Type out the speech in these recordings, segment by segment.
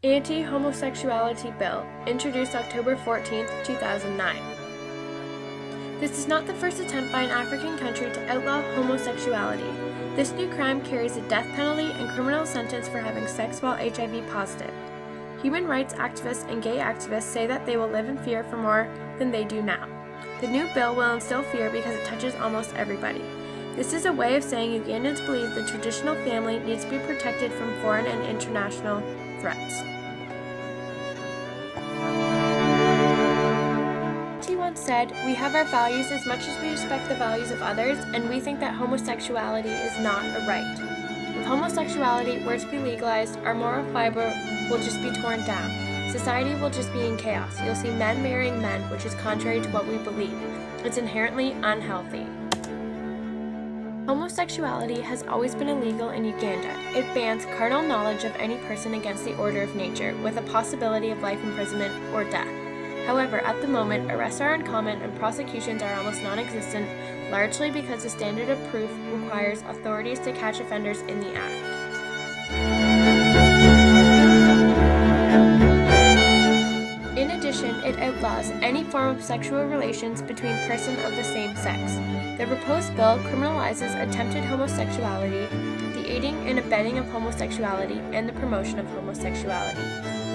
Anti-homosexuality bill, introduced October 14, 2009. This is not the first attempt by an African country to outlaw homosexuality. This new crime carries a death penalty and criminal sentence for having sex while HIV positive. Human rights activists and gay activists say that they will live in fear for more than they do now. The new bill will instill fear because it touches almost everybody. This is a way of saying Ugandans believe the traditional family needs to be protected from foreign and international threats. He once said, "We have our values as much as we respect the values of others, and we think that homosexuality is not a right. If homosexuality were to be legalized, our moral fiber will just be torn down. Society will just be in chaos. You'll see men marrying men, which is contrary to what we believe. It's inherently unhealthy." Homosexuality has always been illegal in Uganda. It bans carnal knowledge of any person against the order of nature, with a possibility of life imprisonment or death. However, at the moment, arrests are uncommon and prosecutions are almost non-existent, largely because the standard of proof requires authorities to catch offenders in the act. In addition, it outlaws any form of sexual relations between persons of the same sex. The proposed bill criminalizes attempted homosexuality, the aiding and abetting of homosexuality, and the promotion of homosexuality.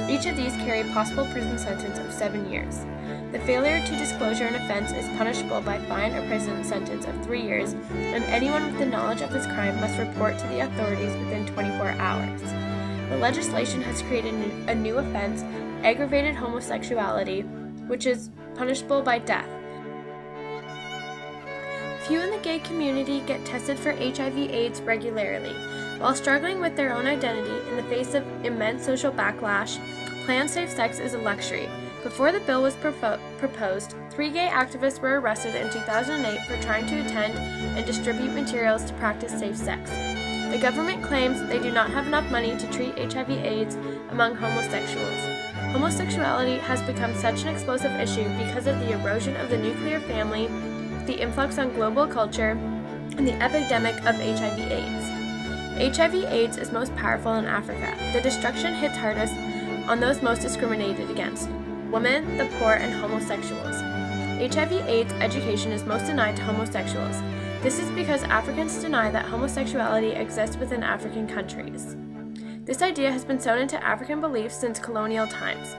Each of these carry a possible prison sentence of 7 years. The failure to disclosure an offense is punishable by fine or prison sentence of 3 years, and anyone with the knowledge of this crime must report to the authorities within 24 hours. The legislation has created a new offense, aggravated homosexuality, which is punishable by death. Few in the gay community get tested for HIV/AIDS regularly. While struggling with their own identity in the face of immense social backlash, planned safe sex is a luxury. Before the bill was proposed, 3 gay activists were arrested in 2008 for trying to attend and distribute materials to practice safe sex. The government claims they do not have enough money to treat HIV/AIDS among homosexuals. Homosexuality has become such an explosive issue because of the erosion of the nuclear family, the influx on global culture, and the epidemic of HIV/AIDS. HIV/AIDS is most powerful in Africa. The destruction hits hardest on those most discriminated against: women, the poor, and homosexuals. HIV/AIDS education is most denied to homosexuals. This is because Africans deny that homosexuality exists within African countries. This idea has been sewn into African beliefs since colonial times.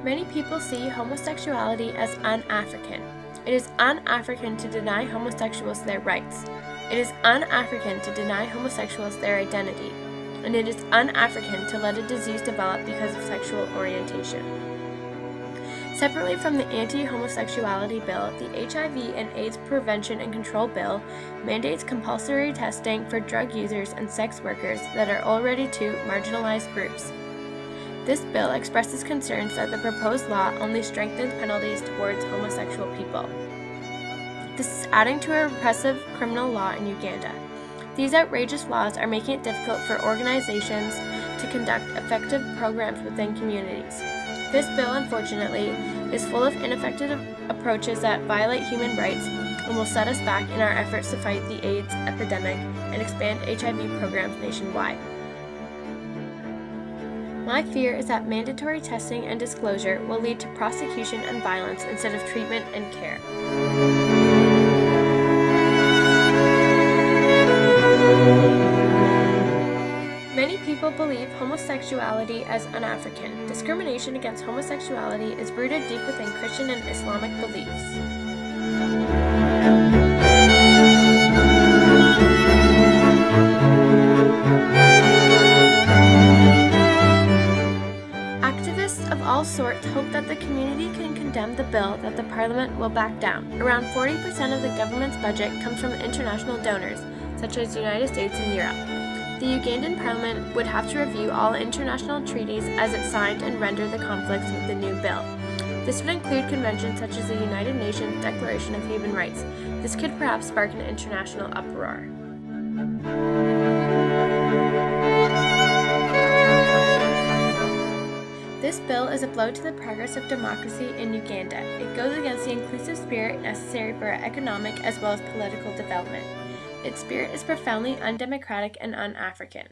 Many people see homosexuality as un-African. It is un-African to deny homosexuals their rights. It is un-African to deny homosexuals their identity. And it is un-African to let a disease develop because of sexual orientation. Separately from the anti-homosexuality bill, the HIV and AIDS Prevention and Control Bill mandates compulsory testing for drug users and sex workers that are already 2 marginalized groups. This bill expresses concerns that the proposed law only strengthens penalties towards homosexual people. This is adding to a repressive criminal law in Uganda. These outrageous laws are making it difficult for organizations to conduct effective programs within communities. This bill, unfortunately, is full of ineffective approaches that violate human rights and will set us back in our efforts to fight the AIDS epidemic and expand HIV programs nationwide. My fear is that mandatory testing and disclosure will lead to prosecution and violence instead of treatment and care. Many people believe homosexuality as un-African. Discrimination against homosexuality is rooted deep within Christian and Islamic beliefs. Activists of all sorts hope that the community can condemn the bill, that the parliament will back down. Around 40% of the government's budget comes from international donors, such as the United States and Europe. The Ugandan parliament would have to review all international treaties as it signed and render the conflicts with the new bill. This would include conventions such as the United Nations Declaration of Human Rights. This could perhaps spark an international uproar. This bill is a blow to the progress of democracy in Uganda. It goes against the inclusive spirit necessary for economic as well as political development. Its spirit is profoundly undemocratic and un-African.